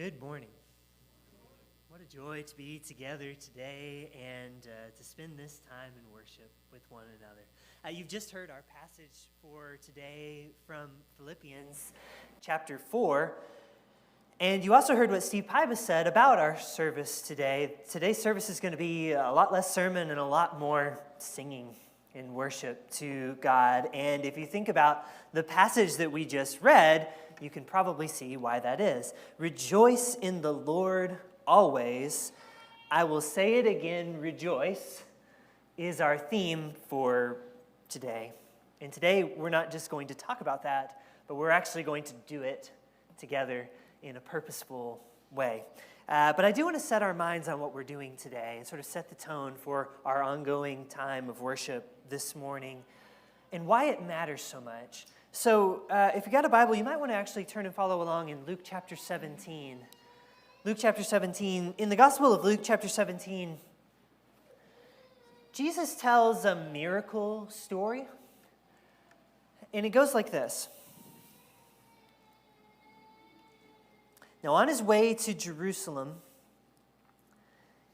Good morning. What a joy to be together today and to spend this time in worship with one another. You've just heard our passage for today from Philippians chapter 4. And you also heard what Steve Pybus said about our service today. Today's service is going to be a lot less sermon and a lot more singing in worship to God. And if you think about the passage that we just read, you can probably see why that is. Rejoice in the Lord always. I will say it again, rejoice is our theme for today. And today we're not just going to talk about that, but we're actually going to do it together in a purposeful way. But I do want to set our minds on what we're doing today and sort of set the tone for our ongoing time of worship this morning and why it matters so much. So if you got a Bible, you might want to actually turn and follow along in Luke chapter 17. Luke chapter 17. In the Gospel of Luke chapter 17, Jesus tells a miracle story. And it goes like this. Now, on his way to Jerusalem,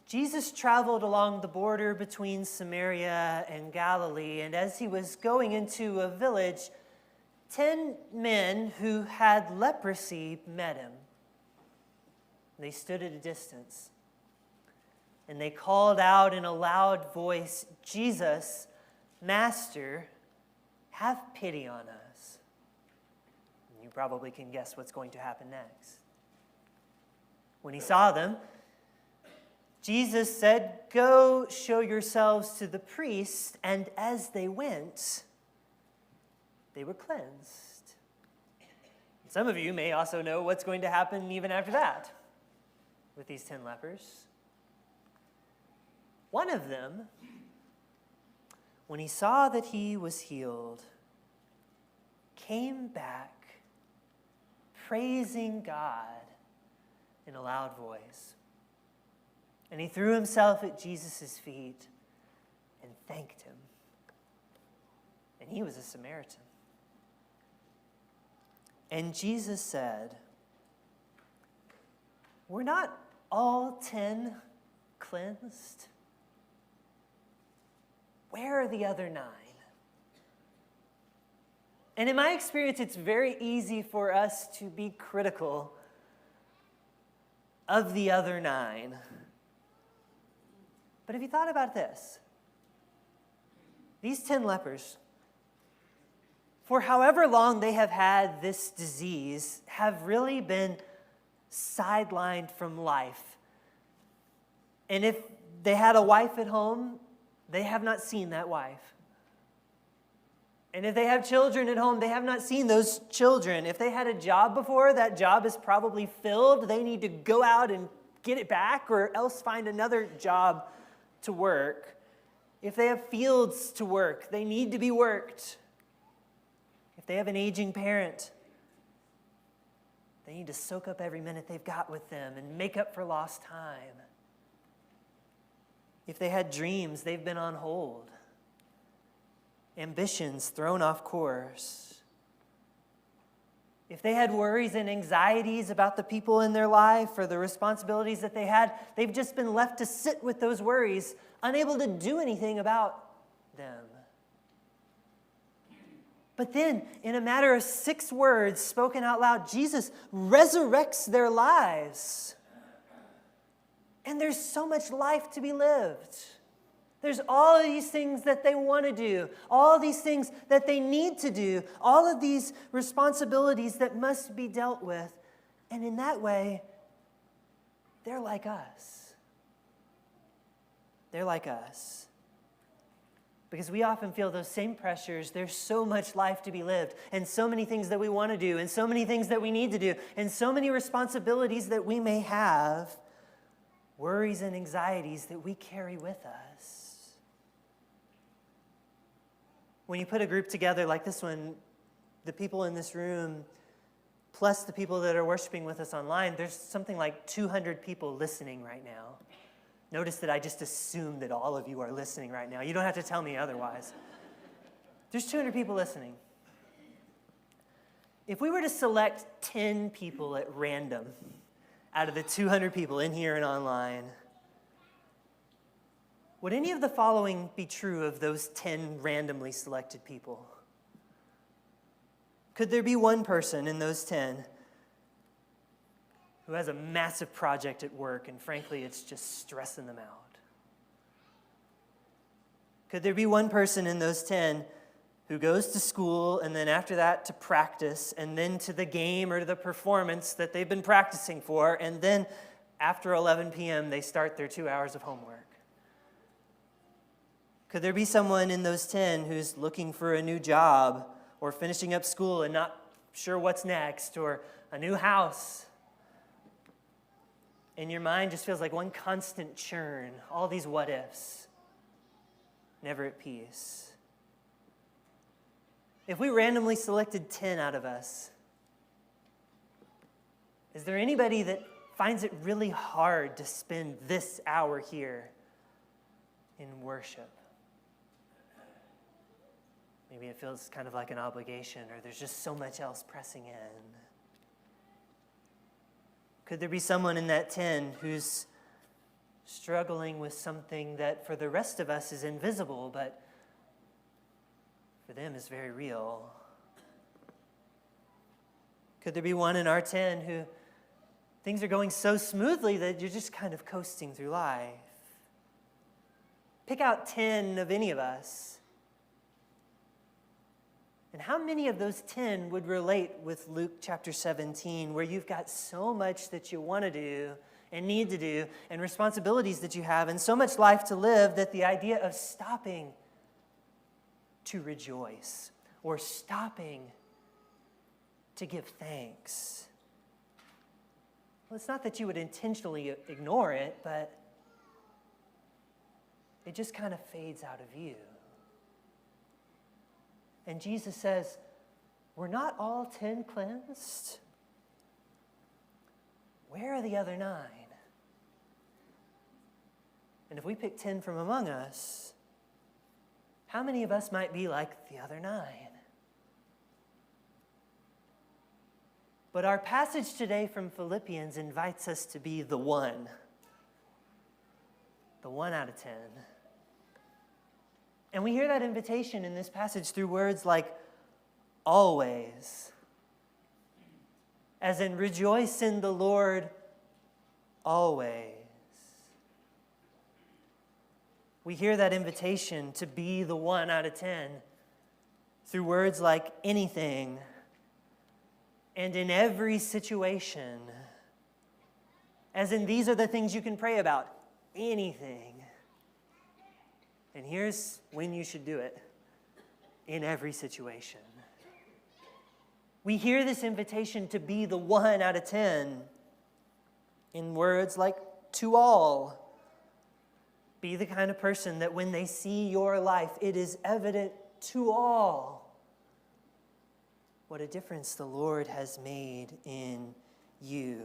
Jesus traveled along the border between Samaria and Galilee, and as he was going into a village, 10 men who had leprosy met him. They stood at a distance, and they called out in a loud voice, "Jesus, Master, have pity on us." And you probably can guess what's going to happen next. When he saw them, Jesus said, "Go show yourselves to the priest," and as they went, they were cleansed. Some of you may also know what's going to happen even after that with these 10 lepers. One of them, when he saw that he was healed, came back praising God in a loud voice. And he threw himself at Jesus' feet and thanked him. And he was a Samaritan. And Jesus said, "Were not all 10 cleansed? Where are the other 9? And in my experience, it's very easy for us to be critical of the other 9. But have you thought about this? These 10 lepers, for however long they have had this disease, have really been sidelined from life. And if they had a wife at home, they have not seen that wife. And if they have children at home, they have not seen those children. If they had a job before, that job is probably filled. They need to go out and get it back or else find another job to work. If they have fields to work, they need to be worked. If they have an aging parent, they need to soak up every minute they've got with them and make up for lost time. If they had dreams, they've been on hold. Ambitions thrown off course. If they had worries and anxieties about the people in their life or the responsibilities that they had, they've just been left to sit with those worries, unable to do anything about them. But then, in a matter of 6 words spoken out loud, Jesus resurrects their lives. And there's so much life to be lived. There's all of these things that they want to do, all these things that they need to do, all of these responsibilities that must be dealt with. And in that way, they're like us. They're like us. Because we often feel those same pressures. There's so much life to be lived, and so many things that we want to do, and so many things that we need to do, and so many responsibilities that we may have, worries and anxieties that we carry with us. When you put a group together like this one, the people in this room, plus the people that are worshiping with us online, there's something like 200 people listening right now. Notice that I just assumed that all of you are listening right now. You don't have to tell me otherwise. There's 200 people listening. If we were to select 10 people at random out of the 200 people in here and online, would any of the following be true of those 10 randomly selected people? Could there be one person in those 10 who has a massive project at work and frankly it's just stressing them out? Could there be one person in those 10 who goes to school and then after that to practice and then to the game or to the performance that they've been practicing for, and then after 11 p.m. they start their 2 hours of homework? Could there be someone in those 10 who's looking for a new job or finishing up school and not sure what's next, or a new house? And your mind just feels like one constant churn, all these what ifs, never at peace. If we randomly selected 10 out of us, is there anybody that finds it really hard to spend this hour here in worship? Maybe it feels kind of like an obligation, or there's just so much else pressing in. Could there be someone in that 10 who's struggling with something that for the rest of us is invisible, but for them is very real? Could there be one in our 10 who things are going so smoothly that you're just kind of coasting through life? Pick out 10 of any of us. And how many of those 10 would relate with Luke chapter 17, where you've got so much that you want to do and need to do, and responsibilities that you have, and so much life to live, that the idea of stopping to rejoice or stopping to give thanks, well, it's not that you would intentionally ignore it, but it just kind of fades out of view. And Jesus says, were not all 10 cleansed? Where are the other 9? And if we pick 10 from among us, how many of us might be like the other 9? But our passage today from Philippians invites us to be the one out of 10. And we hear that invitation in this passage through words like always, as in rejoice in the Lord always. We hear that invitation to be the one out of 10 through words like anything and in every situation, as in these are the things you can pray about, anything. And here's when you should do it, in every situation. We hear this invitation to be the one out of 10 in words like to all. Be the kind of person that when they see your life, it is evident to all what a difference the Lord has made in you.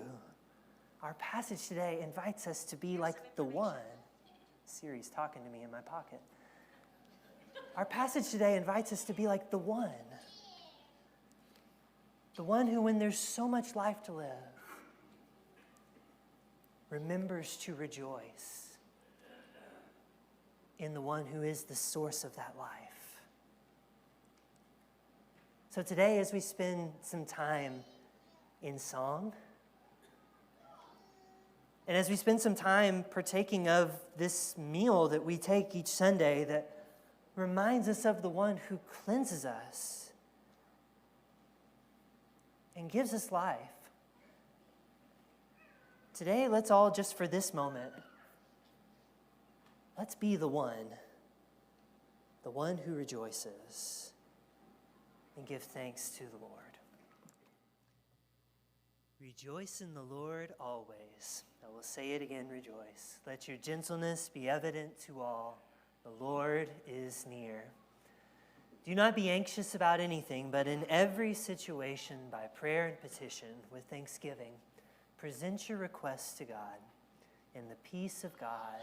Our passage today invites us to be like the one. Siri's talking to me in my pocket. Our passage today invites us to be like the one. The one who, when there's so much life to live, remembers to rejoice in the one who is the source of that life. So today, as we spend some time in song, and as we spend some time partaking of this meal that we take each Sunday that reminds us of the one who cleanses us and gives us life, today, let's all just for this moment, let's be the one who rejoices, and give thanks to the Lord. Rejoice in the Lord always. I will say it again, rejoice. Let your gentleness be evident to all. The Lord is near. Do not be anxious about anything, but in every situation, by prayer and petition, with thanksgiving, present your requests to God, and the peace of God,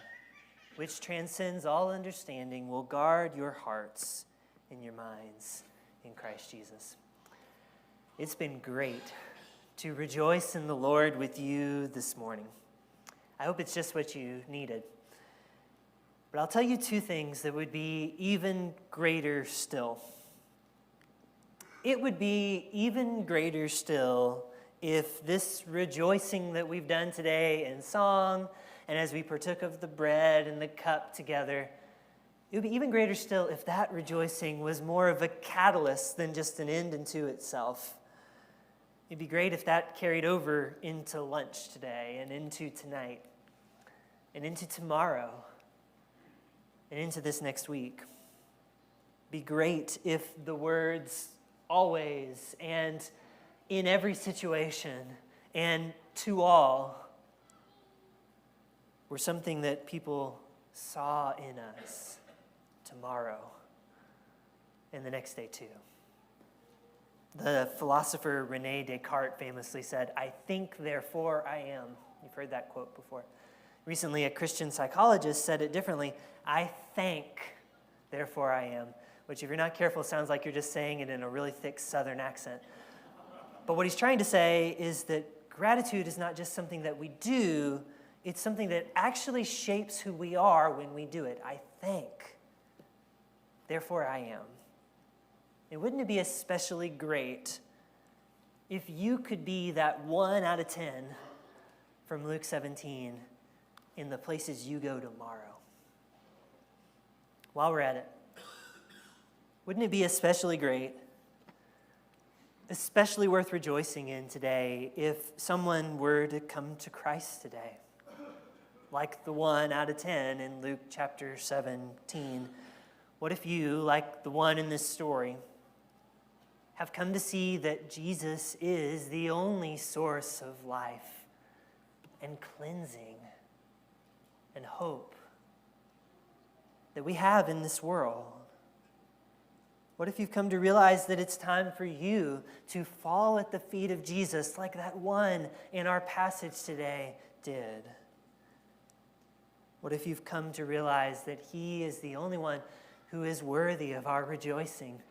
which transcends all understanding, will guard your hearts and your minds in Christ Jesus. It's been great to rejoice in the Lord with you this morning. I hope it's just what you needed. But I'll tell you two things that would be even greater still. It would be even greater still if this rejoicing that we've done today in song and as we partook of the bread and the cup together, it would be even greater still if that rejoicing was more of a catalyst than just an end unto itself. It'd be great if that carried over into lunch today and into tonight and into tomorrow and into this next week. It'd be great if the words always and in every situation and to all were something that people saw in us tomorrow and the next day too. The philosopher René Descartes famously said, "I think, therefore I am." You've heard that quote before. Recently, a Christian psychologist said it differently. "I thank, therefore I am," which if you're not careful sounds like you're just saying it in a really thick Southern accent. But what he's trying to say is that gratitude is not just something that we do, it's something that actually shapes who we are when we do it. I thank, therefore I am. And wouldn't it be especially great if you could be that 1 out of 10 from Luke 17 in the places you go tomorrow? While we're at it, wouldn't it be especially great, especially worth rejoicing in today, if someone were to come to Christ today? Like the 1 out of 10 in Luke chapter 17. What if you, like the one in this story, have come to see that Jesus is the only source of life and cleansing and hope that we have in this world? What if you've come to realize that it's time for you to fall at the feet of Jesus like that one in our passage today did? What if you've come to realize that he is the only one who is worthy of our rejoicing,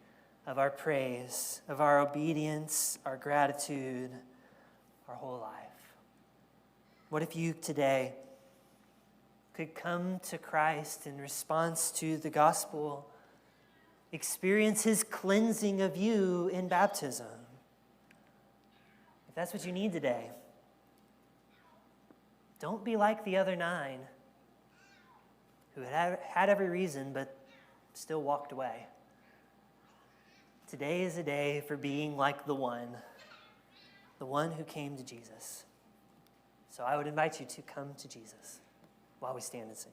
of our praise, of our obedience, our gratitude, our whole life? What if you today could come to Christ in response to the gospel, experience his cleansing of you in baptism? If that's what you need today, don't be like the other 9 who had every reason but still walked away. Today is a day for being like the one who came to Jesus. So I would invite you to come to Jesus while we stand and sing.